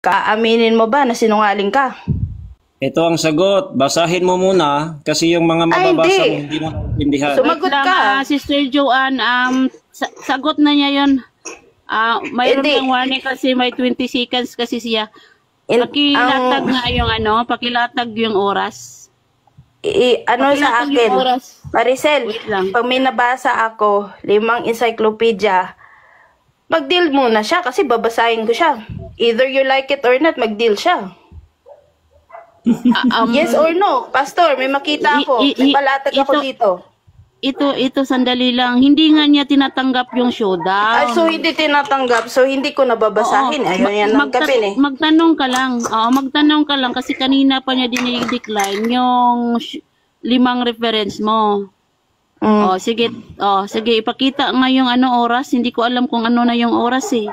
Aaminin mo ba na sinungaling ka? Ito ang sagot. Basahin mo muna kasi yung mga mababasa mo hindi mo naintindihan. Sumagot ka. Sister Joanne, sagot na niya yun. Mayroon Hindi. ng warning kasi may 20 seconds kasi siya. Pakilatag nga yung pakilatag yung oras. Sa Pakilatag yung akin, oras. Maricel, Wait lang. pag may nabasa ako, 5 encyclopedia, mag-deal muna siya kasi babasahin ko siya. Either you like it or not, mag-deal siya. Yes or no? Pastor, may makita ako. May palatag ako dito. Ito, sandali lang. Hindi nga niya tinatanggap yung showdown. Ay, so hindi tinatanggap. So hindi ko nababasahin. Ayun yan ang kapin eh. Magtanong ka lang. Magtanong ka lang kasi kanina pa niya dinidecline yung 5 reference mo. Sige, ipakita nga yung oras. Hindi ko alam kung ano na yung oras eh.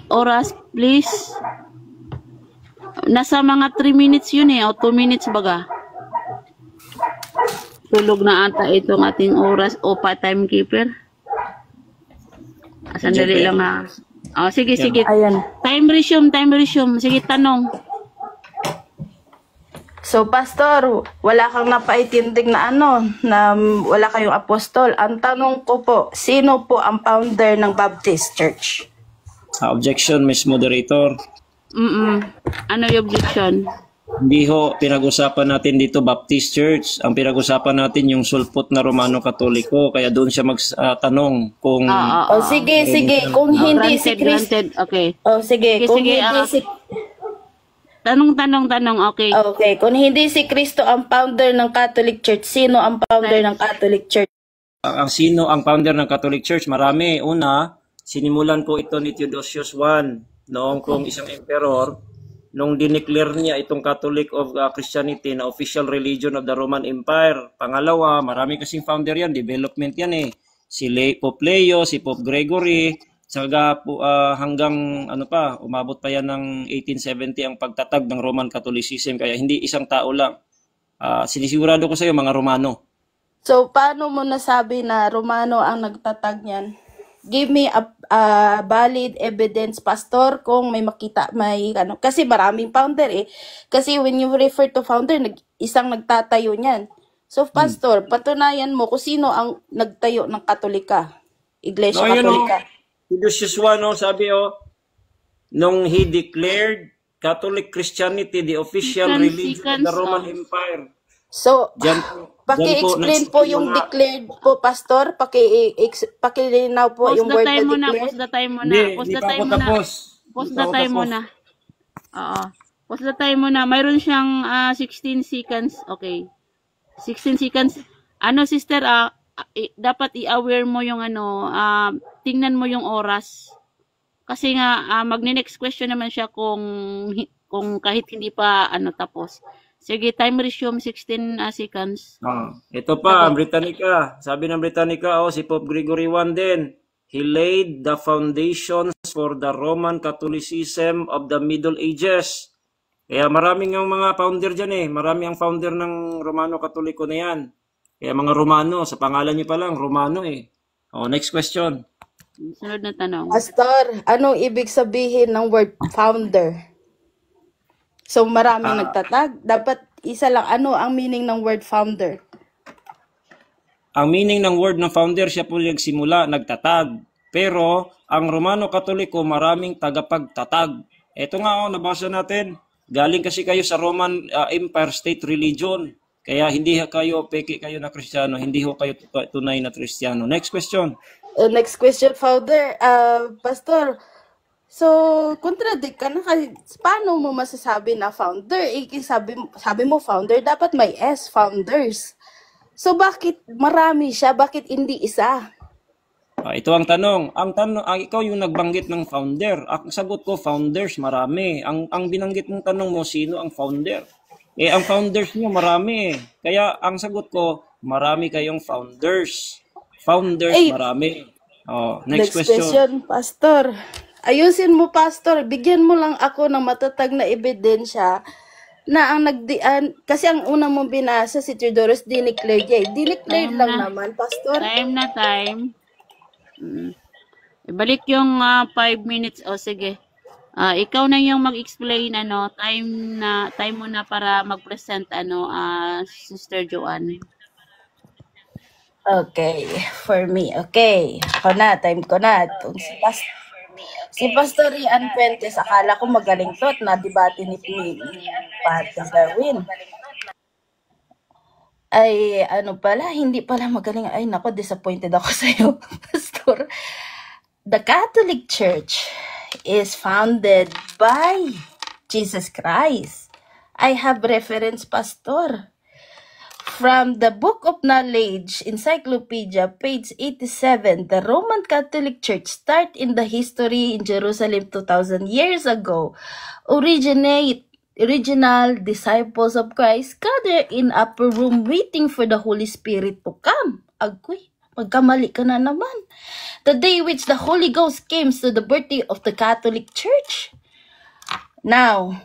Oras, please. Nasa mga 3 minutes yun eh. O 2 minutes baga. Tulog na ata itong ating oras o pa-timekeeper. Sandali lang ha. Sige. Ayan. Time resume. Sige, tanong. So, Pastor, wala kang napaitindig na na wala kayong apostol. Ang tanong ko po, sino po ang founder ng Baptist Church? Objection, Miss Moderator. Ano yung objection? Hindi ho, pinag-usapan natin dito Baptist Church. Ang pinag-usapan natin yung sulpot na Romano Katoliko. Kaya doon siya magtanong kung... Sige. Kung hindi si Kristo... Okay. Sige. Kung hindi si... Tanong, okay. Okay. Kung hindi si Kristo ang founder ng Catholic Church, sino ang founder ng Catholic Church? Sino ang founder ng Catholic Church? Marami. Una, sinimulan ko ito ni Theodosius I. Noong kung isang emperor, nung dineclare niya itong Catholic of Christianity na official religion of the Roman Empire. Pangalawa, marami kasing founder yan, development yan eh. Si Pope Leo, si Pope Gregory, hanggang umabot pa yan ng 1870 ang pagtatag ng Roman Catholicism. Kaya hindi isang tao lang. Sinisigurado ko sa iyo, mga Romano. So, paano mo nasabi na Romano ang nagtatag niyan? Give me a valid evidence, Pastor, kung may makita, kasi maraming founder eh. Kasi when you refer to founder, isang nagtatayo niyan. So, Pastor, patunayan mo kung sino ang nagtayo ng Katolika, Iglesia Katolika. Theodosius I, sabi nung he declared Catholic Christianity the official religion of the Roman Empire. So, paki-explain po yung declared po, Pastor. Paki-linaw po yung word na declared. Post the time muna. Post the time muna. Mayroon siyang 16 seconds. Okay. 16 seconds. Sister, dapat i-aware mo yung tingnan mo yung oras. Kasi nga, magni-next question naman siya kung kahit hindi pa tapos. Sige, time resume 16 seconds. Ito pa, Britannica. Sabi ng Britannica, si Pope Gregory I din. He laid the foundations for the Roman Catholicism of the Middle Ages. Kaya maraming ang mga founder dyan eh. Marami ang founder ng Romano Katoliko na yan. Kaya mga Romano, sa pangalan niyo pa lang, Romano eh. Next question. Sunod na tanong. Pastor, anong ibig sabihin ng word founder? So, maraming nagtatag. Dapat isa lang. Ano ang meaning ng word founder? Ang meaning ng word ng founder, siya po nagsimula, nagtatag. Pero, ang Romano Katoliko, maraming tagapagtatag. Ito nga, nabasa natin. Galing kasi kayo sa Roman Empire State Religion. Kaya hindi kayo, peke kayo na Kristiyano. Hindi ho kayo tunay na Kristiyano. Next question. Next question, founder. Pastor, so, contradict ka na kasi paano mo masasabi na founder? Sabi mo founder, dapat may S, founders. So, bakit marami siya? Bakit hindi isa? Ito ang tanong. Ikaw yung nagbanggit ng founder. Ang sagot ko, founders, marami. Ang binanggit mong tanong mo, sino ang founder? Ang founders niyo, marami. Kaya, ang sagot ko, marami kayong founders. Founders, marami. Next question, Pastor. Ayusin mo, Pastor. Bigyan mo lang ako ng matatag na ebidensya na ang kasi ang una mong binasa si Theodorus dineclare niya. Dineclare lang naman, Pastor. Time. Ibalik yung 5 minutes. O sige. Ikaw na yung mag-explain time mo na para mag-present Sister Joanne. Okay, for me. Okay, ako na, time ko na. Itong si Pastor Ian Fuentes, akala ko magaling to at na-debate ni Pastor Darwin. Ay, ano pala, hindi pala magaling. Ay, nako, disappointed ako sa'yo, Pastor. The Catholic Church is founded by Jesus Christ. I have reference, Pastor. From the Book of Knowledge, Encyclopedia, page 87, the Roman Catholic Church started in the history in Jerusalem 2,000 years ago. Original disciples of Christ gathered in upper room waiting for the Holy Spirit to come. Agoy, magkamali ka na naman. The day which the Holy Ghost came to the birthday of the Catholic Church. Now,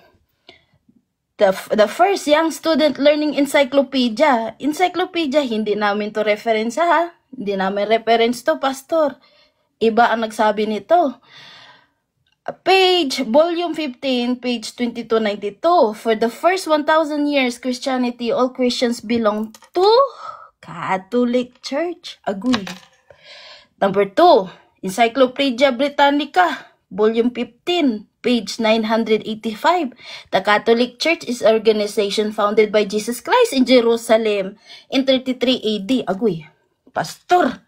the first young student learning encyclopedia. Encyclopedia, hindi namin to reference ha. Hindi namin reference to, Pastor. Iba ang nagsabi nito. Volume 15, page 2292. For the first 1,000 years, Christianity, all Christians belong to Catholic Church. Agoy. Number 2, Encyclopedia Britannica, volume 15, page 985. The Catholic Church is an organization founded by Jesus Christ in Jerusalem in 33 AD. Agoy, Pastor,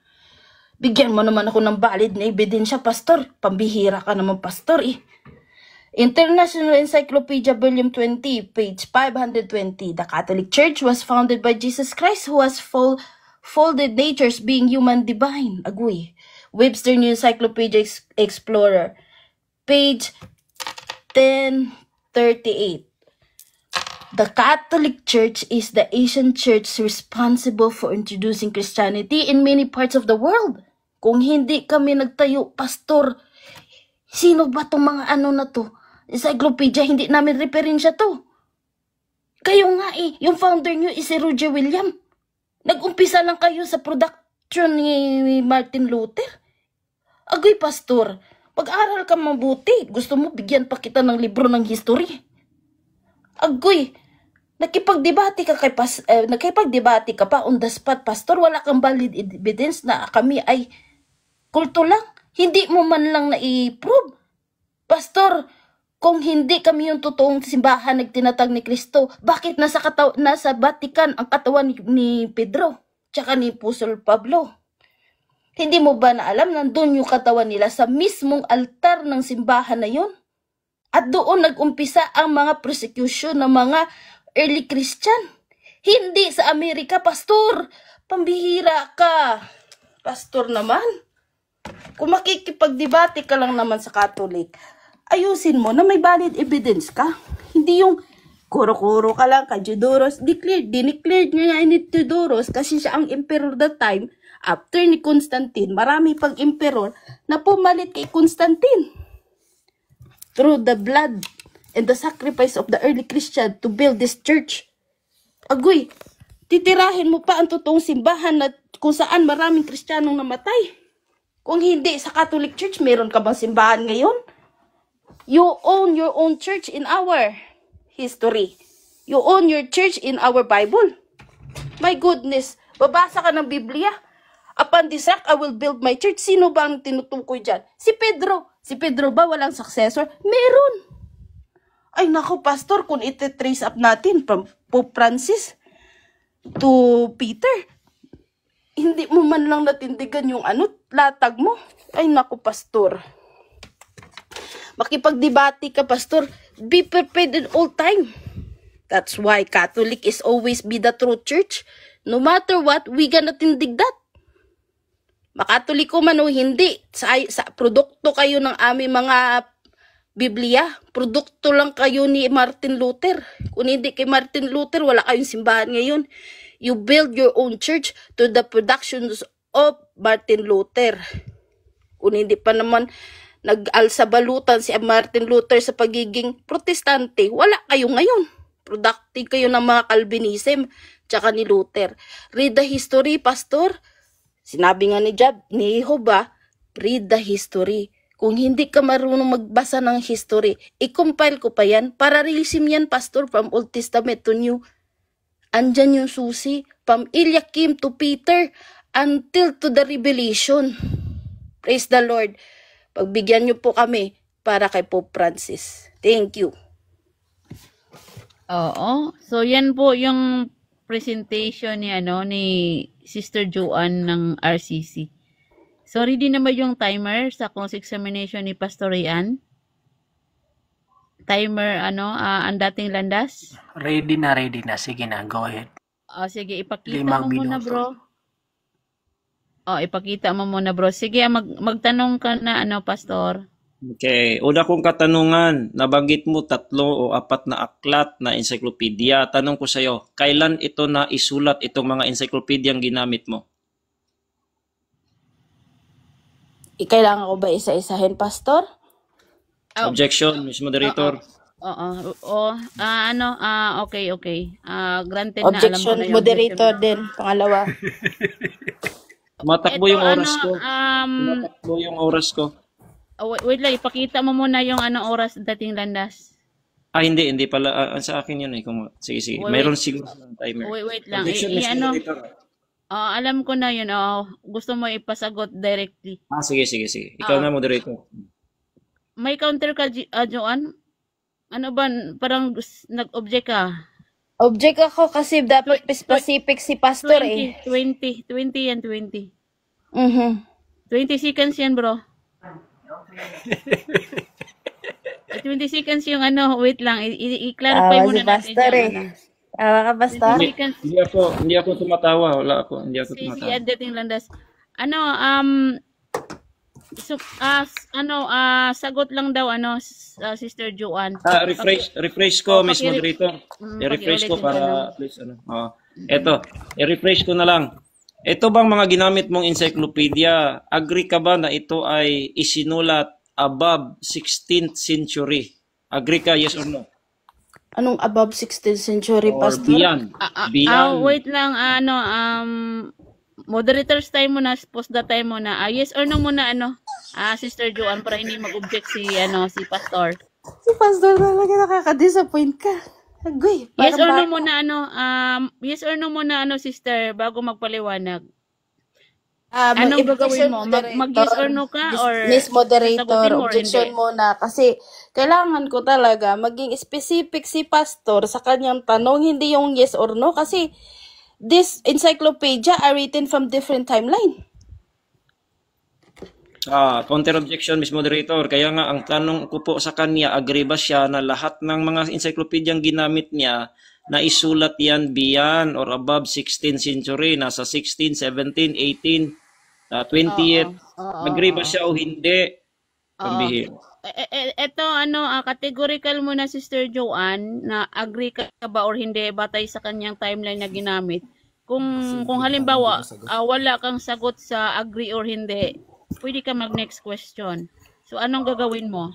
bigyan mo naman ako ng valid na ebidensya, Pastor. Pambihira ka naman, Pastor eh. International Encyclopedia, volume 20, page 520. The Catholic Church was founded by Jesus Christ, who has folded natures being human divine. Agoy. Webster New Encyclopedia Explorer, page 1038. The Catholic Church is the Asian church responsible for introducing Christianity in many parts of the world. Kung hindi kami nagtayo, Pastor, sino ba itong mga na to? Encyclopedia, hindi namin referensya to. Kayo nga yung founder nyo is si Roger William. Nag-umpisa lang kayo sa production ni Martin Luther. Agoy, Pastor, pag-aral ka mabuti. Gusto mo bigyan pa kita ng libro ng history. Agoy, nakipagdebate ka pa on the spot, Pastor. Wala kang valid evidence na kami ay kulto lang. Hindi mo man lang na-i-prove. Pastor, kung hindi kami yung totoong simbahan nagtinatag ni Kristo, bakit nasa Vatican ang katawan ni Pedro tsaka ni Apostol Pablo? Hindi mo ba na alam nandun yung katawan nila sa mismong altar ng simbahan na yun? At doon nag-umpisa ang mga persecution ng mga early Christian. Hindi sa Amerika, Pastor. Pambihira ka. Pastor naman. Kung makikipagdebate ka lang naman sa Catholic, ayusin mo na may valid evidence ka. Hindi yung kuro-kuro ka lang kay Theodoros. Dineclared niya ni Theodoros kasi siya ang emperor that time. After ni Constantine, marami pang emperor na pumalit kay Constantine. Through the blood and the sacrifice of the early Christian to build this church. Agoy, titirahin mo pa ang totoong simbahan na kung saan maraming Kristiyanong namatay. Kung hindi sa Catholic Church, meron ka bang simbahan ngayon? You own your own church in our history. You own your church in our Bible. My goodness, babasa ka ng Biblia. Upon this rock, I will build my church. Sino ba ang tinutukoy dyan? Si Pedro. Si Pedro ba walang successor? Meron. Ay nako, Pastor, kung iti-trace up natin from Pope Francis to Peter, hindi mo man lang natindigan yung latag mo. Ay nako, Pastor. Makipagdebate ka, Pastor, be prepared in all time. That's why Catholic is always be the true church. No matter what, we gonna tindig that. Makatoliko man o hindi, sa produkto kayo ng aming mga Biblia, produkto lang kayo ni Martin Luther. Kung hindi kay Martin Luther, wala kayong simbahan ngayon. You build your own church to the productions of Martin Luther. Kung hindi pa naman nag-alsabalutan si Martin Luther sa pagiging protestante, wala kayo ngayon. Productive kayo ng mga Calvinism, tsaka ni Luther. Read the history, Pastor. Sinabi nga ni Job, ni Jehovah, read the history. Kung hindi ka marunong magbasa ng history, i-compile ko pa yan para release yan, Pastor, from Old Testament to New. Andyan yung susi, from Eliakim to Peter, until to the Revelation. Praise the Lord. Pagbigyan niyo po kami para kay Pope Francis. Thank you. Oo. So, yan po yung presentation ni Sister Joanne ng RCC. So, ready naman yung timer sa cross-examination ni Pastor Ian. Timer, ang dating landas. Ready na. Sige na, go ahead. Sige, ipakita 5 mo muna, minuto. bro. Ipakita mo muna, bro. Sige, magtanong ka na, Pastor. Okay, una kong katanungan, nabanggit mo 3 o 4 na aklat na encyclopedia. Tanong ko sa iyo, kailan ito na isulat itong mga encyclopediang ginamit mo? Kailangan ko ba isa-isahin, Pastor? Objection, Ms. Moderator. Okay. Granted na, alam ko Objection, na yung moderator din. Pangalawa. Tumatakbo yung oras ko. Tumatakbo yung oras ko. Wait lang, ipakita mo muna yung oras dating landas. Hindi pala. Sa akin yun eh. Sige. Mayroon siguro ng timer. Wait lang. Objection, Ms. Moderator. Alam ko na yun. Gusto mo ipasagot directly. Sige. Ikaw na, moderator. May counter ka, Joanne? Ano ba? Parang nag-object ka. Object ako kasi dapat specific si Pastor 20 yan, 20. 20 seconds yan, bro. 20 seconds yung wait lang. I-clarify muna si Pastor natin. Tawa ka, Pastor? Hindi ako tumatawa. Hindi ako tumatawa. Si dating landas. Sagot lang daw Sister Joanne. Refresh ko, Miss Moderator. I-refresh ko para please Eto, i-refresh ko na lang. Ito bang mga ginamit mong encyclopedia, agree ka ba na ito ay isinulat above 16th century? Agree ka, yes or no? Anong above 16th century, Or Pastor? beyond? Wait lang, moderators time muna, post the time muna. Yes or no muna, Sister Joanne, para hindi mag-object si Pastor. Si Pastor talaga nakaka-disappoint ka. Agoy, Yes or no parang muna, yes or no muna, sister, bago magpaliwanag. Anong gagawin mo? Mag-yes or no ka? Or Miss Moderator, sasagutin mo or objection hindi? muna. Kasi kailangan ko talaga maging specific si Pastor sa kanyang tanong, hindi yung yes or no. Kasi this encyclopedia are written from different timeline. Counter objection, Miss Moderator. Kaya nga, ang tanong ko po sa kanya, agree ba siya na lahat ng mga encyclopediang ginamit niya na isulat yan beyond or above 16th century, nasa 16, 17, 18, 20th. Agree ba siya o hindi? Pambihir. Ito, categorical muna, Sister Joanne, na agree ka ba or hindi batay sa kanyang timeline na ginamit. Kung halimbawa, wala kang sagot sa agree or hindi, pwede ka mag-next question. So, anong gagawin mo?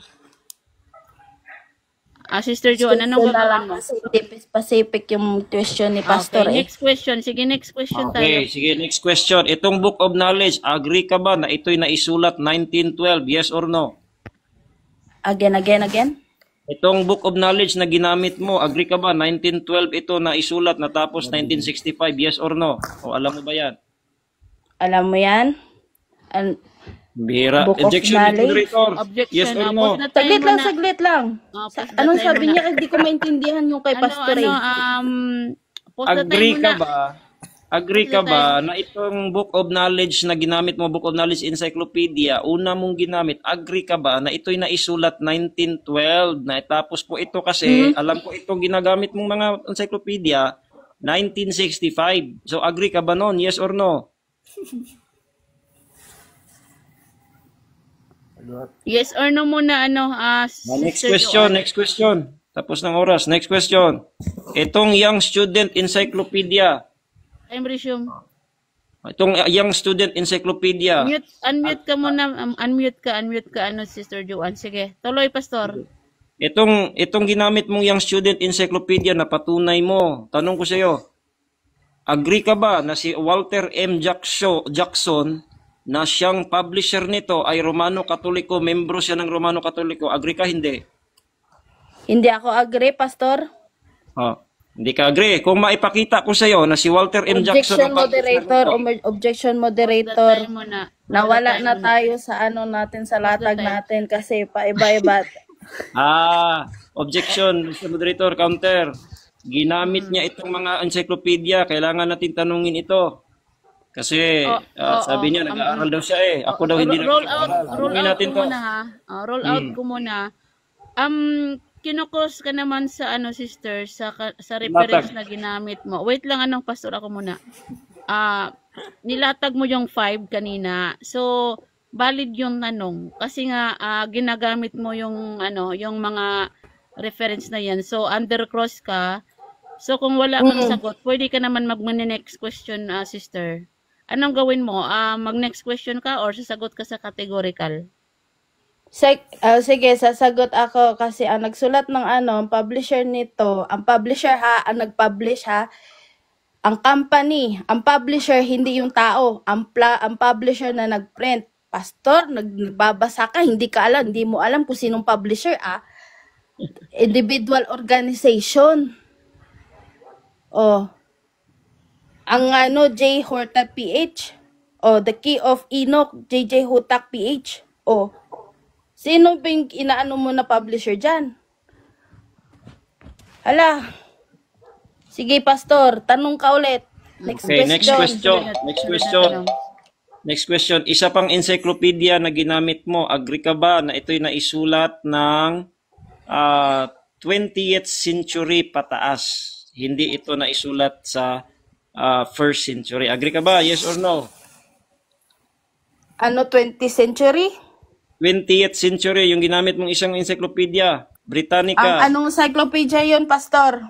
Sister Joanne, anong gagawin mo? Kasi hindi specific yung question ni Pastor. Okay, next question. Sige, next question tayo. Okay, sige, next question. Itong Book of Knowledge, agree ka ba na ito'y naisulat 1912? Yes or no? Again. Itong Book of Knowledge na ginamit mo, agree ka ba 1912 ito na isulat na tapos 1965? Yes or no? O alam mo ba yan? Alam mo yan? Bira. Book of Objection, Knowledge? Moderator. Objection. Yes or no? Saglit lang. Anong sabi niya? Hindi ko maintindihan yung kay Pastor Post the time Agree ka muna. ba? Agree ka ba na itong Book of Knowledge na ginamit mo, Book of Knowledge Encyclopedia, una mong ginamit, agree ka ba na ito'y naisulat 1912 na tapos po ito kasi, alam ko itong ginagamit mong mga encyclopedia, 1965. So agree ka ba noon? Yes or no? Yes or no muna, Next Sister question, Joanne. next question. Tapos ng oras. Next question. Itong Young Student Encyclopedia. Time resume. Itong Young Student Encyclopedia. Unmute ka muna, unmute ka, Sister Joanne. Sige, tuloy, Pastor. Itong ginamit mong Young Student Encyclopedia na patunay mo. Tanong ko sa iyo. Agree ka ba na si Walter M. Jackson na siyang publisher nito ay Romano Katoliko, membro siya ng Romano Katoliko. Agree ka, hindi? Hindi ako agree, Pastor. Oh, hindi ka agree. Kung maipakita ko sa iyo na si Walter M. Jackson Objection ang publisher moderator, nito, objection Pause the moderator. time muna. Nawala na tayo sa ano natin, sa latag time. natin kasi paiba-iba. objection, Mr. Moderator, counter. Ginamit niya itong mga encyclopedia, kailangan natin tanungin ito. Kasi sabi niya, nag-aaral daw siya eh. Ako daw hindi Roll nag-aaral. out, roll Tanungin out natin ko to. muna ha. Roll out ko muna. Kinukos ka naman sa ano sister sa reference na ginamit mo. Wait lang, anong pastor, ako muna. Nilatag mo yung 5 kanina. So valid yung tanong kasi nga ginagamit mo yung ano, yung mga reference na yan. So under cross ka. So kung wala kang sagot, pwede ka naman mag-next question, sister. Anong gawin mo? Mag-next question ka or sasagot ka sa categorical? Sige, sasagot ako kasi ang nagsulat ng ano, ang publisher nito, ang publisher ha, ang nag-publish ha, ang company, ang publisher hindi yung tao, ang publisher na nag-print. Pastor, nagbabasa ka, hindi ka alam, hindi mo alam kung sinong publisher individual organization. Ang ano, J. Horta PH. The Key of Enoch, J.J. Hutak PH. Sino ba yung inaano mo na publisher dyan? Hala. Sige, Pastor, tanong ka ulit. Next Okay, next question. question. Next question. Isa pang encyclopedia na ginamit mo, agree ka ba na ito'y naisulat ng 20th century pataas? Hindi ito naisulat sa 1st century. Agree ka ba? Yes or no? Ano, 20th century? 20th century, yung ginamit mong isang encyclopedia. Britannica. Anong encyclopedia yun, Pastor?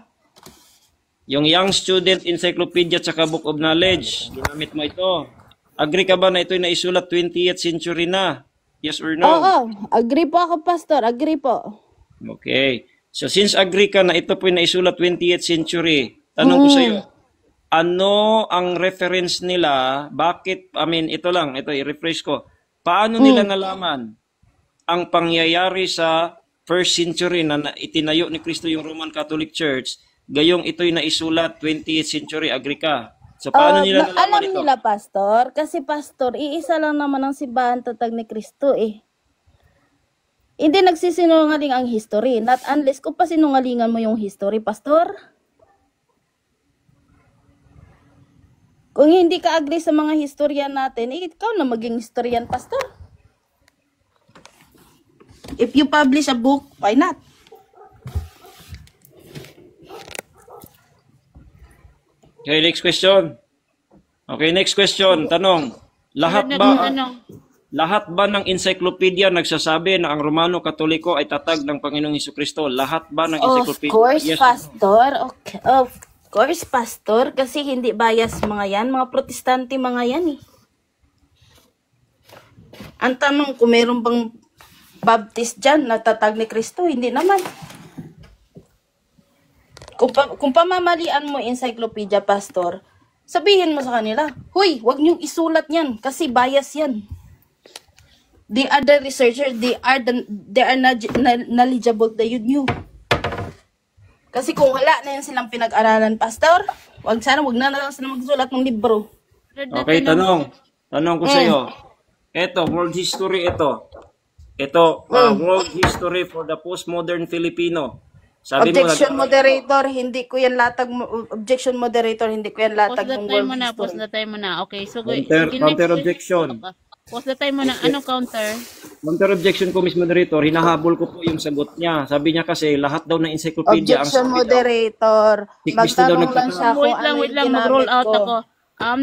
Yung Young Student Encyclopedia tsaka Book of Knowledge. Ginamit mo ito. Agree ka ba na ito'y naisulat 20th century na? Yes or no? Oo, agree po ako, Pastor. Agree po. Okay. So since agree ka na ito po'y naisulat 20th century, tanong ko sa iyo, ano ang reference nila? Bakit, ito lang, ito i-refresh ko. Paano nila nalaman ang pangyayari sa 1st century na itinayo ni Kristo yung Roman Catholic Church, gayong ito'y naisulat 20th century, agree ka? So paano nila nalaman alam ito? nila, Pastor, kasi Pastor, iisa lang naman ang simbahan tatag ni Kristo eh. Hindi nagsisinungaling ang history. Not unless kung pa sinungalingan mo yung history, Pastor. Kung hindi ka agree sa mga historian natin, ikaw na maging historian, Pastor. If you publish a book, why not? Okay, next question. Okay, next question. Tanong, lahat ba ng encyclopedia nagsasabi na ang Romano Katoliko ay tatag ng Panginoong Hesukristo? Lahat ba ng encyclopedia? Of course, Yes. Pastor. Okay. Of course, Pastor. Kasi hindi bias mga yan. Mga protestante mga yan eh. Ang tanong kung meron bang Baptist dyan na tatag ni Kristo, hindi naman. Kung pamamalian mo encyclopedia, Pastor, sabihin mo sa kanila, huy, wag niyong isulat yan kasi bias yan. They are the researchers, they are knowledgeable than you. Kasi kung wala na yan silang pinag-aralan, Pastor, wag na lang sila magsulat ng libro. Okay, tanong ko sa iyo. Ito, world history ito. Ito, world history for the postmodern Filipino. Sabi Objection moderator, hindi ko yan latag. Objection moderator, hindi ko yan latag ng world history. Pause the time muna. Okay, so Counter objection. Pause the time muna. Ano counter? Counter objection ko, Miss Moderator, hinahabol ko po yung sagot niya. Sabi niya kasi lahat daw ng encyclopedia Objection ang moderator. Si Cristo daw Magtanong lang siya kung Wait ano lang, yung mag-roll ginamit out ko. ako.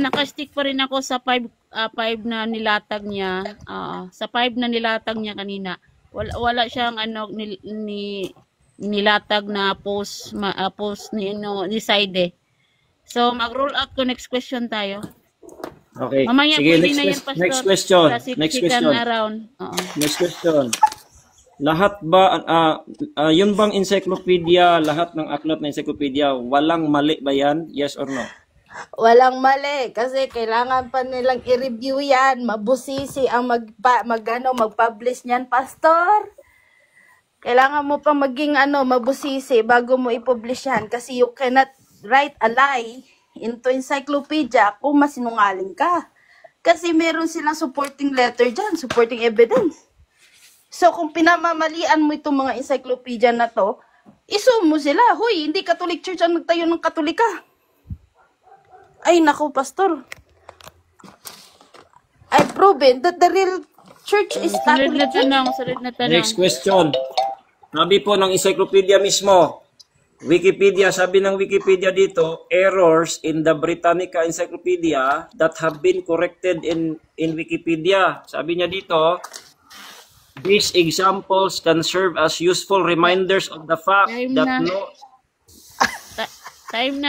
Nakastick pa rin ako sa 5 na nilatag niya. Sa 5 na nilatag niya kanina. Wala siyang nilatag na post ni Saide. So mag-roll out ko, next question tayo. Okay. Mamaya Sige, pwede na yan, Pastor. next question. Sa Next siksikan question. na round. Oo. Next question. Lahat ba, yun bang encyclopedia, lahat ng aklat na encyclopedia, walang mali ba yan? Yes or no? Walang mali kasi kailangan pa nilang i-review yan. Mabusisi ang mag-publish niyan, pastor. Kailangan mo pa maging mabusisi bago mo i-publish yan kasi you cannot write a lie into encyclopedia kung masinungaling ka. Kasi meron silang supporting letter dyan, supporting evidence. So kung pinamamalian mo itong mga encyclopedia na to, isum mo sila. Huy, hindi Catholic Church ang nagtayo ng Katolika. Ay, naku, pastor. I've proven that the real church is Sunod na Catholic Church. tanong, sunod na tanong. Next question. Sabi po ng encyclopedia mismo, Wikipedia, sabi ng Wikipedia dito, errors in the Britannica Encyclopedia that have been corrected in Wikipedia. Sabi niya dito, these examples can serve as useful reminders of the fact Time that na. no... Time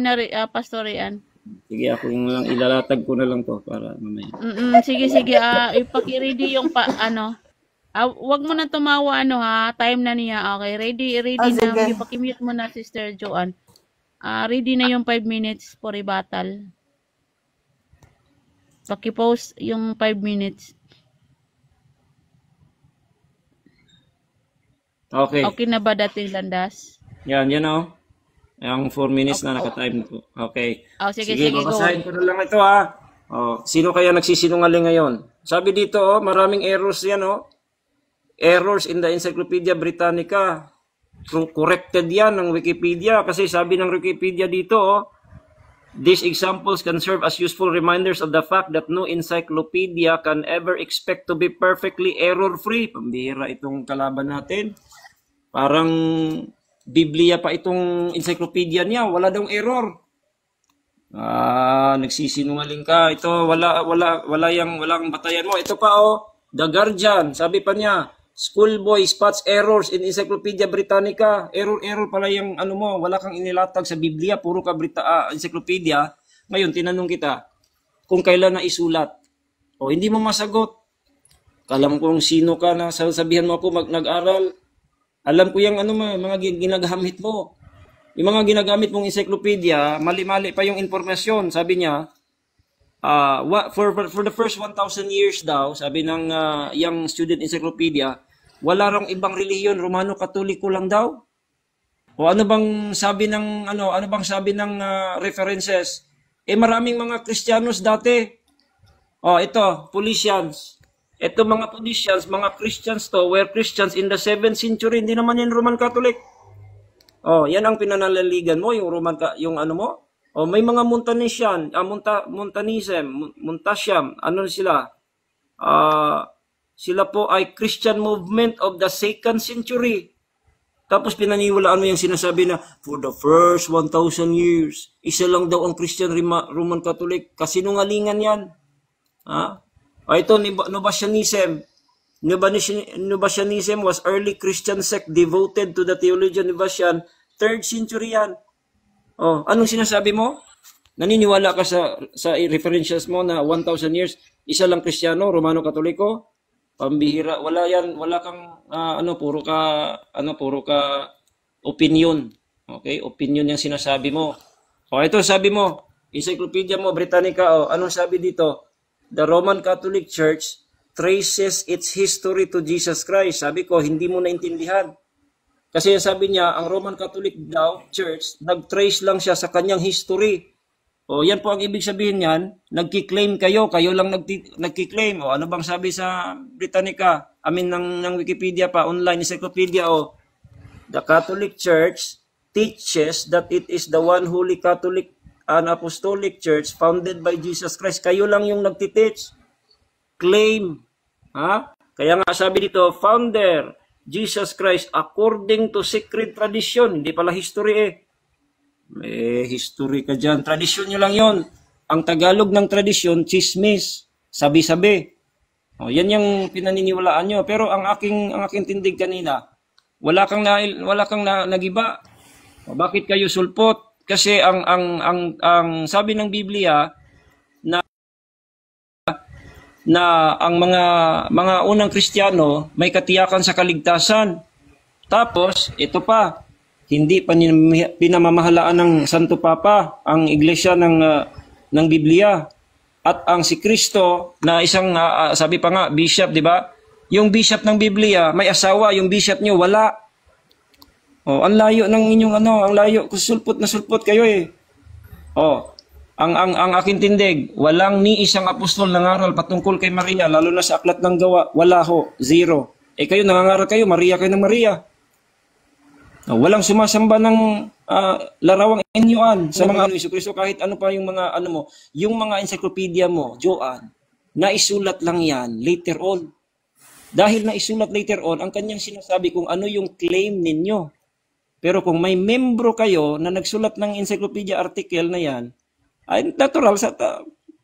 na Pastor Ian. Sige, ako yung lang ilalatag ko na lang to para mamaya. Sige, ipaki-ready yung wag mo na tumawa time na niya. Okay, ready na. Sige. Ipaki-mute mo na, Sister Joanne. Ready na yung 5 minutes for rebuttal. Paki-post yung 5 minutes. Okay. Okay na ba dating landas? Yan oh. Yung 4 minutes na naka-time ko. Okay. Sige, go. Babasahin ko na lang ito ha. Sino kaya nagsisinungaling ngayon? Sabi dito maraming errors yan Errors in the Encyclopedia Britannica. Corrected yan ng Wikipedia kasi sabi ng Wikipedia dito these examples can serve as useful reminders of the fact that no encyclopedia can ever expect to be perfectly error-free. Pambihira itong kalaban natin. Parang Biblia pa itong encyclopedia niya, wala daw error. Nagsisinungaling ka. Ito walang batayan mo. Ito pa The Guardian, sabi pa niya, schoolboy spots errors in Encyclopedia Britannica. Error pala yung wala kang inilatag sa Biblia, puro ka encyclopedia. Ngayon tinanong kita kung kailan na isulat. Hindi mo masagot. Alam ko kung sino ka na sabihan mo ako nag-aral. Alam ko yung mga ginagamit mo. Yung mga ginagamit mong encyclopedia, mali-mali pa yung informasyon. Sabi niya, for the first 1,000 years daw, sabi ng young student encyclopedia, wala rang ibang relihiyon, Romano Katoliko lang daw. Ano bang sabi ng references? Maraming mga Kristiyanos dati. Ito, Paulicians. Ito mga Paulicians, mga Christians were Christians in the 7th century. Hindi naman yan Roman Catholic. Yan ang pinanalaligan mo, yung mo. May mga Montanesian, Montasian, sila? Sila po ay Christian movement of the 2nd century. Tapos pinaniwalaan mo yung sinasabi na, for the first 1,000 years, isa lang daw ang Christian Roman Catholic. Kasinungalingan yan. Ito, Novatianism. Novatianism was early Christian sect devoted to the theologian Novatian. 3rd century yan. Anong sinasabi mo? Naniniwala ka sa references mo na 1,000 years, isa lang Kristiyano, Romano Katoliko? Pambihira. Wala yan. Wala kang, puro ka opinion. Okay? Opinion yung sinasabi mo. Ito sabi mo, Encyclopedia mo, Britannica, anong sabi dito? The Roman Catholic Church traces its history to Jesus Christ. Sabi ko, hindi mo naintindihan. Kasi sabi niya, ang Roman Catholic Church, nag-trace lang siya sa kanyang history. Yan po ang ibig sabihin niyan, nagki-claim kayo lang nagki-claim. Ano bang sabi sa Britannica? Ng Wikipedia pa, online encyclopedia, the Catholic Church teaches that it is the one holy Catholic and Apostolic Church founded by Jesus Christ. Kayo lang yung nagtiteach. Claim. Kaya nga sabi dito, founder, Jesus Christ according to sacred tradition. Hindi pala history history ka dyan. Tradisyon nyo lang yon. Ang Tagalog ng tradisyon, chismis. Sabi-sabi. Yan yung pinaniniwalaan nyo. Pero ang aking tindig kanina, wala kang nagiba. Bakit kayo sulpot? Kasi ang sabi ng Biblia na ang mga unang Kristiyano may katiyakan sa kaligtasan. Tapos ito pa, hindi pinamamahalaan ng Santo Papa ang iglesia ng Biblia. At ang si Kristo na isang sabi pa nga bishop, di ba? Yung bishop ng Biblia may asawa, yung bishop niyo wala. Oh, ang layo ng inyong ang layo, sulpot na sulpot kayo eh. Oh, ang aking tindig, walang ni isang apostol nangaral patungkol kay Maria, lalo na sa Aklat ng Gawa, wala ho, zero. Eh kayo nangangaral kayo, Maria kayo ng Maria. Oh, walang sumasamba ng larawang inyuan sa mga Kristo, kahit ano pa yung mga mo, yung mga encyclopedia mo, Joan, naisulat lang yan later on. Dahil naisulat later on, ang kanyang sinasabi kung ano yung claim ninyo. Pero kung may membro kayo na nagsulat ng encyclopedia article na yan, ay natural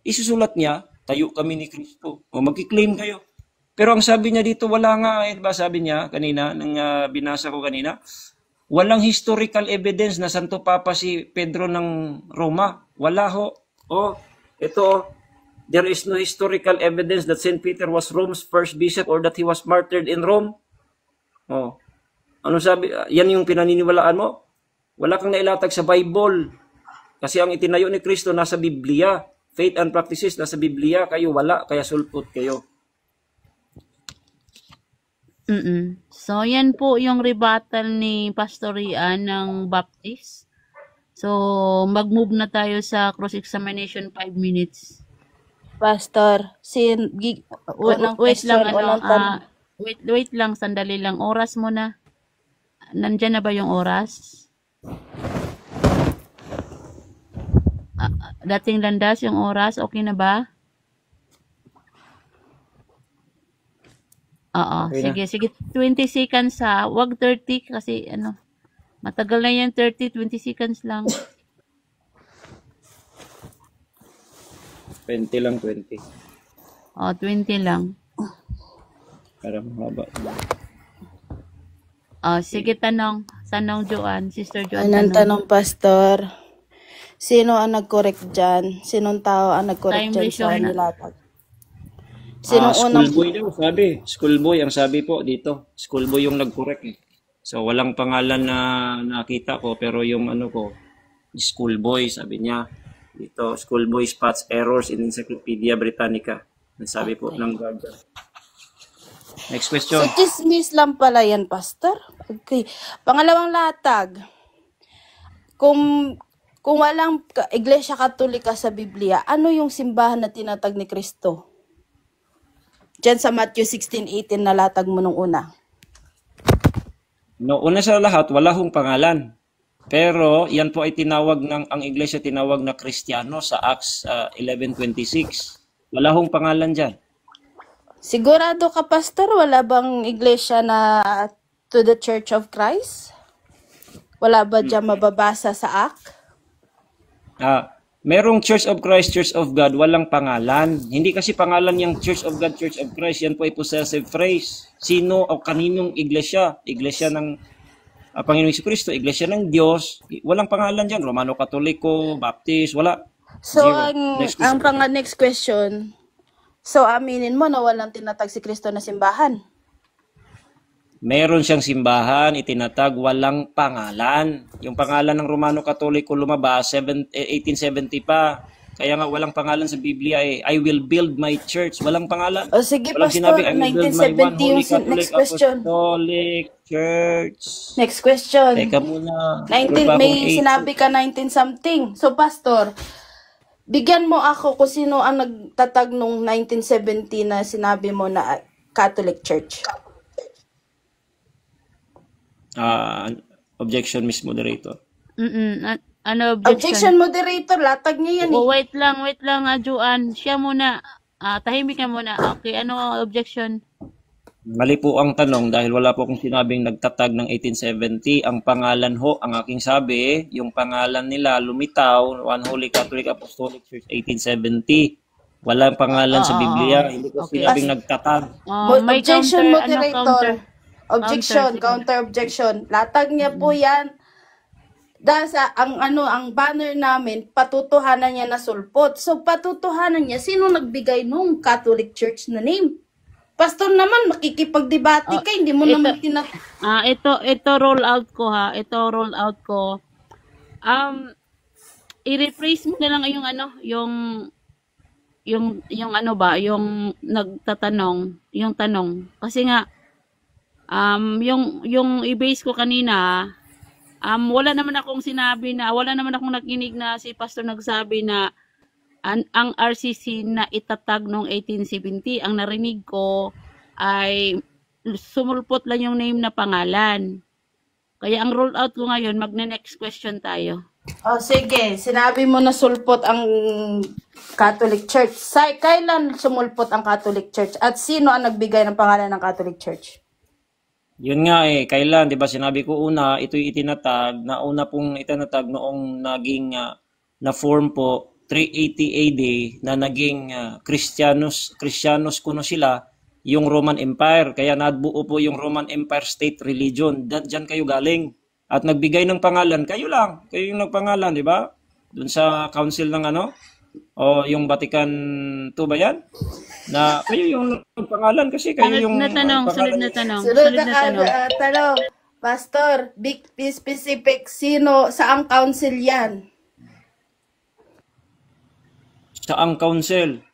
isusulat niya, tayo kami ni Kristo. O magki-claim kayo. Pero ang sabi niya dito, wala nga, ba sabi niya kanina, nang binasa ko kanina, walang historical evidence na Santo Papa si Pedro ng Roma. Wala ho. Oh, ito, there is no historical evidence that St. Peter was Rome's first bishop or that he was martyred in Rome. Oh, ano sabi? Yan yung pinaniniwalaan mo? Wala kang nailatag sa Bible. Kasi ang itinayo ni Kristo nasa Biblia. Faith and practices nasa Biblia. Kayo wala, kaya sulpot kayo. So, yan po yung rebuttal ni Pastor Ian ng Baptist. So, mag-move na tayo sa cross-examination 5 minutes. Pastor, Wait lang, wait lang, sandali lang. Oras mo na. Nandyan na ba yung oras? Dating landas yung oras, okay na ba? Oo, Okay na. sige. 20 seconds ha. Wag 30 kasi matagal na yan 30, 20 seconds lang. 20 lang, 20. Oh, 20 lang. Para mahaba. Oh, sige, tanong Joanne, Sister Joanne. Anong tanong, Pastor? Sino ang nag-correct dyan? Sinong tao ang nag-correct Time dyan ratio sa na. nilatag? Sinong unang... Schoolboy daw, sabi. Schoolboy ang sabi po dito. Schoolboy yung nag-correct eh. So, walang pangalan na nakita ko, pero yung ko, schoolboy, sabi niya. Dito, schoolboy spots errors in Encyclopedia Britannica. Sabi po ng Guardian. Next question. So, chismis lang pala yan, Pastor? Okay. Pangalawang latag. Kung walang Iglesia Katolika sa Biblia, ano yung simbahan na tinatag ni Kristo? Diyan sa Matthew 16:18 na latag mo nung una. No, una sa lahat, wala hong pangalan. Pero yan po ay ang iglesia tinawag na Kristiyano sa Acts 11:26. Wala hong pangalan diyan. Sigurado ka, Pastor? Wala bang iglesia na to the Church of Christ? Wala ba dyan mababasa sa Act? Merong Church of Christ, Church of God, walang pangalan. Hindi kasi pangalan yung Church of God, Church of Christ. Yan po ay possessive phrase. Sino o kaninong iglesia? Iglesia ng Panginoong Jesucristo, iglesia ng Diyos. Walang pangalan dyan. Romano Katoliko, Baptist, wala. So, Zero. next question. So, aminin mo na walang tinatag si Kristo na simbahan. Meron siyang simbahan, itinatag, walang pangalan. Yung pangalan ng Romano Katoliko lumabas, 1870 pa. Kaya nga walang pangalan sa Biblia eh. I will build my church. Walang pangalan. O sige, Walang Pastor, sinabi, I will build my one 1970 holy yung Catholic next question. Apostolic Church. Next question. Teka muna. 19, may sinabi ka 19 something. So, Pastor, bigyan mo ako kung sino ang nagtatag nung 1970 na sinabi mo na Catholic Church. Objection, Miss Moderator. Ano Objection moderator, latag niya yan eh. Oh, wait lang, Joanne. Siya muna. Tahimik ka muna. Okay, ano ang objection? Mali po ang tanong dahil wala po akong sinabing nagtatag ng 1870. Ang pangalan ho, ang aking sabi, yung pangalan nila lumitaw, One Holy Catholic Apostolic Church 1870. Walang pangalan sa Biblia. Hindi ko Okay. sinabing nagtatag. May Objection counter, moderator. Objection, counter objection. Latag niya po yan. Dahil sa ang banner namin, patutuhanan niya na sulpot. So patutuhanan niya, sino nagbigay nung Catholic Church na name? pastor naman, makikipagdebate ka, hindi mo naman Ito roll out ko ha. Ito roll out ko. I-rephrase mo na lang yung ano, yung ano ba, yung nagtatanong, yung tanong. Kasi nga, yung i-base ko kanina, wala naman akong nakinig na si pastor nagsabi na ang RCC na itatag noong 1870. Ang narinig ko ay sumulpot lang yung name na pangalan. Kaya ang roll out ko ngayon, next question tayo. Oh, sige. Sinabi mo na sulpot ang Catholic Church. Kailan sumulpot ang Catholic Church? At sino ang nagbigay ng pangalan ng Catholic Church? Yun nga kailan, 'di ba? Sinabi ko una, ito'y itinatag, una pong itinatag noong naging na form po 380 AD na naging Kristyanos kuno sila, yung Roman Empire. Kaya nabuo po yung Roman Empire state religion. Diyan kayo galing. At nagbigay ng pangalan, kayo yung nagpangalan, 'di ba? Doon sa council ng o yung Vatican II ba yan? Na kayo yung pangalan kasi kayo yung Sunod na tanong. Tanong. Pastor, big specific, saang council yan? Saang council?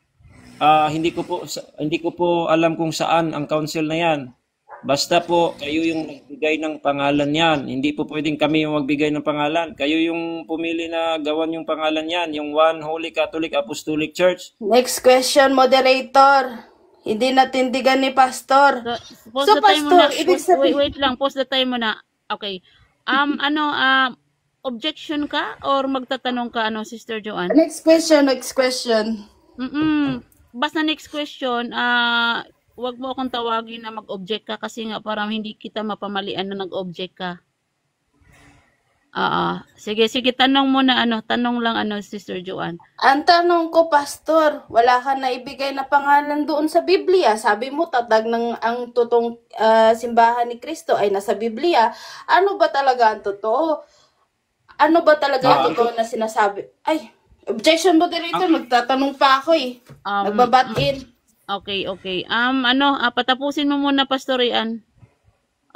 Hindi ko po alam kung saan ang council na yan. Basta po kayo yung nagbigay ng pangalan yan. Hindi po pwedeng kami yung magbigay ng pangalan. Kayo yung pumili na gawan yung pangalan yan. Yung One Holy Catholic Apostolic Church. Next question, moderator. Hindi natindigan ni Pastor. So Pastor, ibig sabihin... Wait lang, pause the time muna. Okay. Objection ka or magtatanong ka, Sister Joanne? Next question. Basta next question, wag mo akong tawagin na mag-object ka kasi nga parang hindi kita mapamalian na nag-object ka. Sige, tanong mo na tanong lang Sister Joanne. Ang tanong ko, Pastor, wala ka na ibigay na pangalan doon sa Biblia. Sabi mo, tatag ng ang tutong simbahan ni Kristo ay nasa Biblia. Ano ba talaga ang totoo? Ano ba talaga ang totoo na sinasabi? Ay, objection moderator, magtatanong pa ako Nagbabat-in. Okay. Patapusin mo muna, Pastor Ian.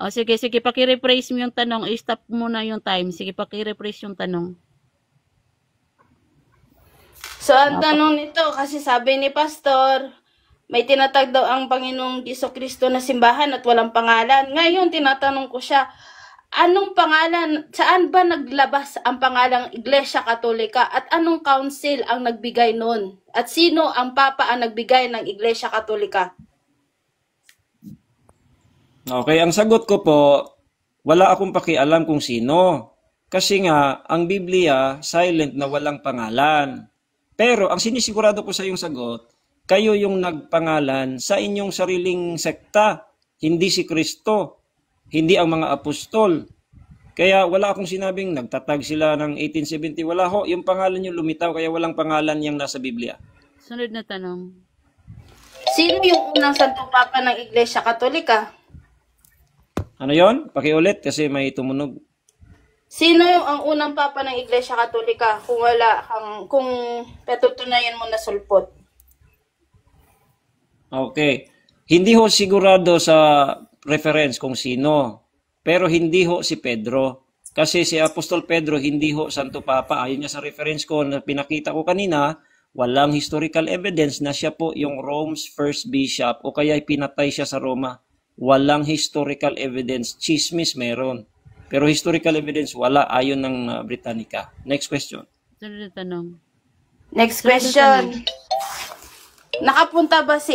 Sige, paki-rephrase mo yung tanong. I-stop muna yung time. Sige, paki-rephrase yung tanong. So, ang tanong nito, kasi sabi ni Pastor, may tinatag daw ang Panginoong Jesucristo na simbahan at walang pangalan. Ngayon, tinatanong ko siya, anong pangalan, saan ba naglabas ang pangalang Iglesia Katolika at anong council ang nagbigay nun? At sino ang Papa ang nagbigay ng Iglesia Katolika? Okay, ang sagot ko po, wala akong pakialam kung sino. Kasi nga, ang Biblia, silent na walang pangalan. Pero ang sinisigurado ko sa iyong sagot, kayo yung nagpangalan sa inyong sariling sekta, hindi si Kristo. Hindi ang mga apostol. Kaya wala akong sinabing nagtatag sila ng 1870. Wala ho. Yung pangalan nyo lumitaw kaya walang pangalan yung nasa Biblia. Sunod na tanong. Sino yung unang Santo Papa ng Iglesia Katolika? Ano yon? Pakiulit kasi may tumunog. Sino yung ang unang Papa ng Iglesia Katolika? Kung patutunayan mo na sulpot. Okay. Hindi ho sigurado sa reference kung sino. Pero hindi ho si Pedro. Kasi si Apostol Pedro hindi ho Santo Papa. Ayon niya sa reference ko na pinakita ko kanina, walang historical evidence na siya po yung Rome's first bishop o kaya pinatay siya sa Roma. Walang historical evidence. Chismis meron. Pero historical evidence wala ayon ng Britannica. Next question. Sunod na tanong. Next question. Nakapunta ba si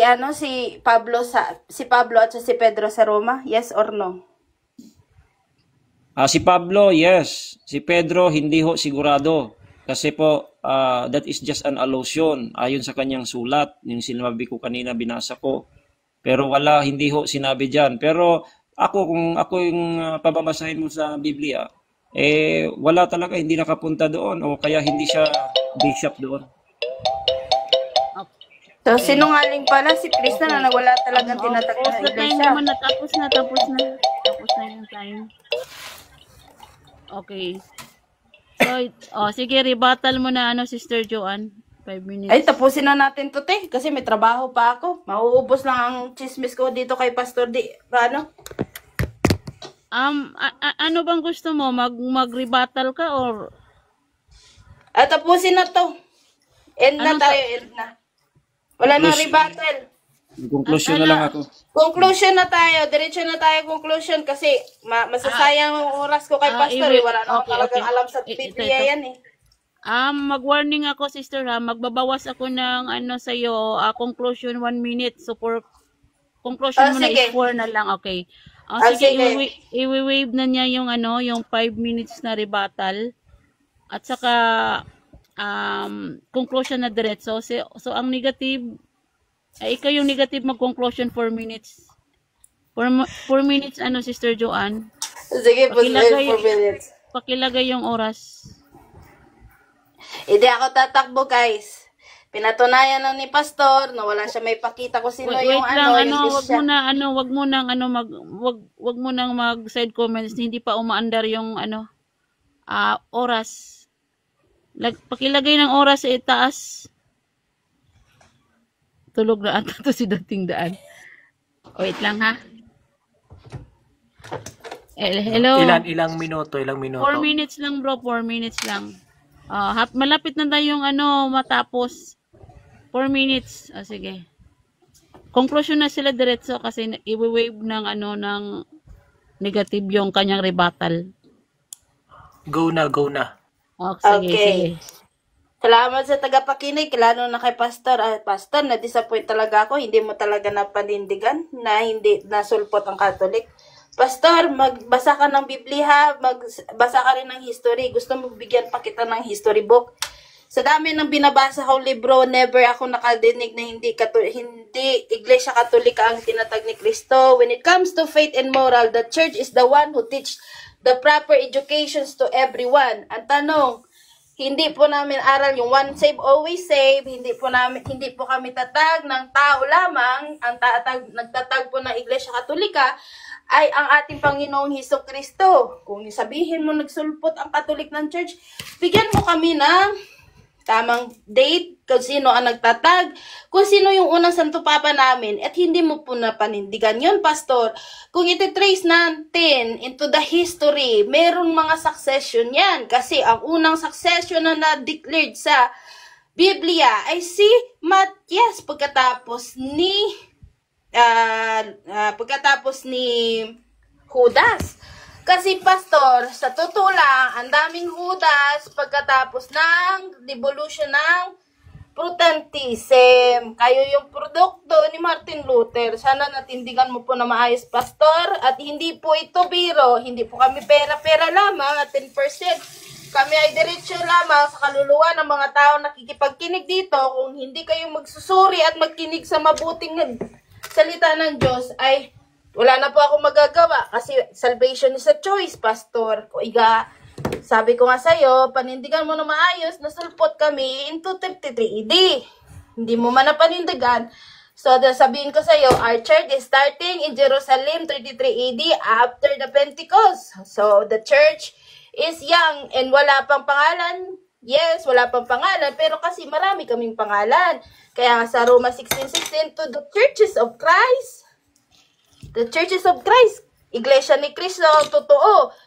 Pablo at si Pedro sa Roma? Yes or no? Si Pablo, yes. Si Pedro, hindi ho sigurado. Kasi po, that is just an allusion. Ayon sa kanyang sulat, yung sinabi ko kanina, binasa ko. Pero hindi ho sinabi dyan. Pero kung ako yung pababasahin mo sa Biblia, wala talaga, hindi nakapunta doon. O kaya hindi siya bishop doon. So, sinungaling pala si Krista na wala talagang tinatag na iglesia. Tapos na yung time. Okay. So, sige, rebuttal mo na Sister Joanne. 5 minutes. Ay, tapusin na natin to, te. Kasi may trabaho pa ako. Mauubos lang ang chismis ko dito kay Pastor ano? Ano bang gusto mo? Mag-rebuttal ka or Ay, tapusin na to. End na Anong tayo, end na. Wala nang rebuttal. Conclusion na lang ako. Conclusion na tayo. Diretso na tayo conclusion kasi masasayang ang oras ko kay Pastor. Wala na okay, talagang okay. alam sa Ito. Biblia yan eh. Mag-warning ako, sister ha. Magbabawas ako ng sa'yo, conclusion 1 minute. So, for conclusion mo na sige. is 4 na lang, okay. Sige. Sige, i-waive na niya yung yung 5 minutes na rebuttal. At saka, conclusion na diretso. So, ang negative, ikaw yung negative mag-conclusion 4 minutes. 4 minutes, Sister Joanne? Sige, Pakilagay- 4 minutes. Pakilagay yung oras. Hindi ako tatakbo, guys. Pinatunayan na ni Pastor na wala siya may pakita kung sino Wait yung lang, yung wag mo nang mag side comments, hindi pa umaandar yung oras. Pakilagay ng oras sa itaas. Tulog na ata to si dating daan. Wait lang ha. Hello. Ilang minuto? 4 minutes lang bro, 4 minutes lang. Malapit na tayo yung matapos. 4 minutes. Sige. Conclusion na sila diretso kasi i-wave ng ng negative yung kanyang rebuttal. Go na. Sige. Salamat sa tagapakinig, lalo na kay Pastor. Pastor, na-disappoint talaga ako. Hindi mo talaga napanindigan na hindi nasulpot ang Catholic. Pastor, magbasa ka ng Biblia, magbasa ka rin ng history. Gusto mo bigyan pa kita ng history book? Sa dami ng binabasa kong libro, never ako nakadinig na hindi Iglesia Katolika ang tinatag ni Kristo. When it comes to faith and moral, the church is the one who teach the proper educations to everyone. Ang tanong, hindi po namin aral yung one save, always save. Hindi po kami tatag ng tao lamang. Ang nagtatag po ng Iglesia Katolika ay ang ating Panginoong Hesukristo. Kung sabihin mo nagsulpot ang Katolik ng church, bigyan mo kami ng tamang date, kung sino ang nagtatag, kung sino yung unang Santo Papa namin, at hindi mo po napanindigan yun, Pastor. Kung iti-trace natin into the history, merong mga succession yan, kasi ang unang succession na na-declared sa Biblia ay si Matias, pagkatapos ni Judas. Kasi Pastor, sa totoo lang, ang daming Judas pagkatapos ng devolution ng Protestantism. Kayo yung produkto ni Martin Luther. Sana natindigan mo po na maayos, Pastor. At hindi po ito biro. Hindi po kami pera-pera lamang at 10%. Kami ay diretsyo lamang sa kaluluwa ng mga tao nakikipagkinig dito. Kung hindi kayo magsusuri at magkinig sa mabuting salita ng Diyos, ay wala na po ako magagawa kasi salvation is a choice, Pastor. Sabi ko nga sa'yo, panindigan mo na maayos, nasulpot kami into 33 AD. Hindi mo man napanindigan. So, sabihin ko sa'yo, our church is starting in Jerusalem 33 AD after the Pentecost. So, the church is young and wala pang pangalan. Yes, wala pang pangalan, pero kasi marami kaming pangalan. Kaya nga sa Roma 16:16, to the churches of Christ, the churches of Christ, Iglesia ni Cristo,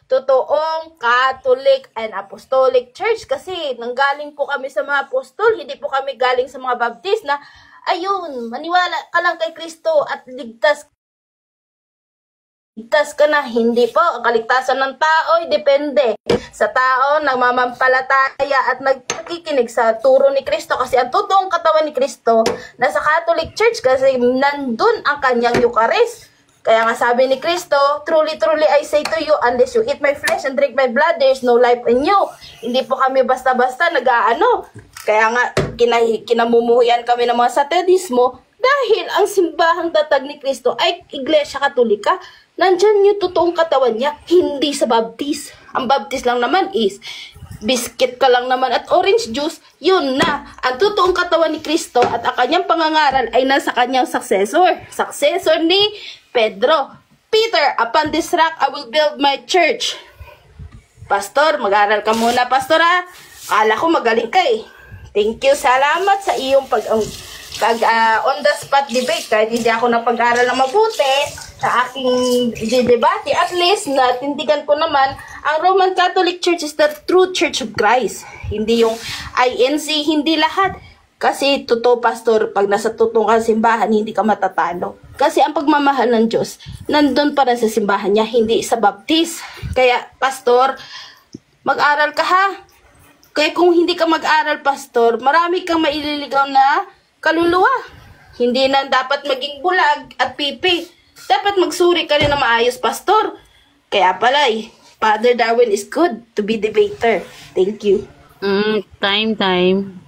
totoong Catholic and Apostolic Church. Kasi nanggaling po kami sa mga apostol, hindi po kami galing sa mga Baptist na, ayun, maniwala ka lang kay Kristo at ligtas ka na. Hindi po. Ang kaligtasan ng tao ay depende sa tao nagmamampalataya at nagkikinig sa turo ni Kristo. Kasi ang totoong katawan ni Kristo nasa Catholic Church kasi nandun ang kanyang Eucharist. Kaya nga sabi ni Kristo, truly, truly I say to you, unless you eat my flesh and drink my blood, there is no life in you. Hindi po kami basta-basta nag-aano. Kaya nga, kinamumuhian kami ng mga satanismo dahil ang simbahang tatag ni Kristo ay Iglesia Katolika. Nandyan yung totoong katawan niya, hindi sa baptis. Ang baptis lang naman is biscuit ka lang naman at orange juice, yun na. Ang totoong katawan ni Kristo at ang kanyang pangangaral ay nasa kanyang successor. Successor ni Pedro. Peter, upon this rock, I will build my church. Pastor, mag-aral ka muna, Pastor ha. Kala ko magaling ka eh. Thank you. Salamat sa iyong pag on the spot debate. Kahit hindi ako napag-aral na mabuti sa aking debate, at least natindigan ko naman ang Roman Catholic Church is the true Church of Christ. Hindi yung INC, hindi lahat. Kasi totoo, pastor, pag nasa totoong simbahan, hindi ka matatalo. Kasi ang pagmamahal ng Diyos, nandun pa rin sa simbahan niya, hindi sa baptist. Kaya, pastor, mag-aral ka ha. Kaya kung hindi ka mag-aral, pastor, marami kang maililigaw na kaluluwa. Hindi na dapat maging bulag at pipi. Dapat magsuri ka rin na maayos, pastor. Kaya pala Father Darwin is good to be debater. Thank you. Time.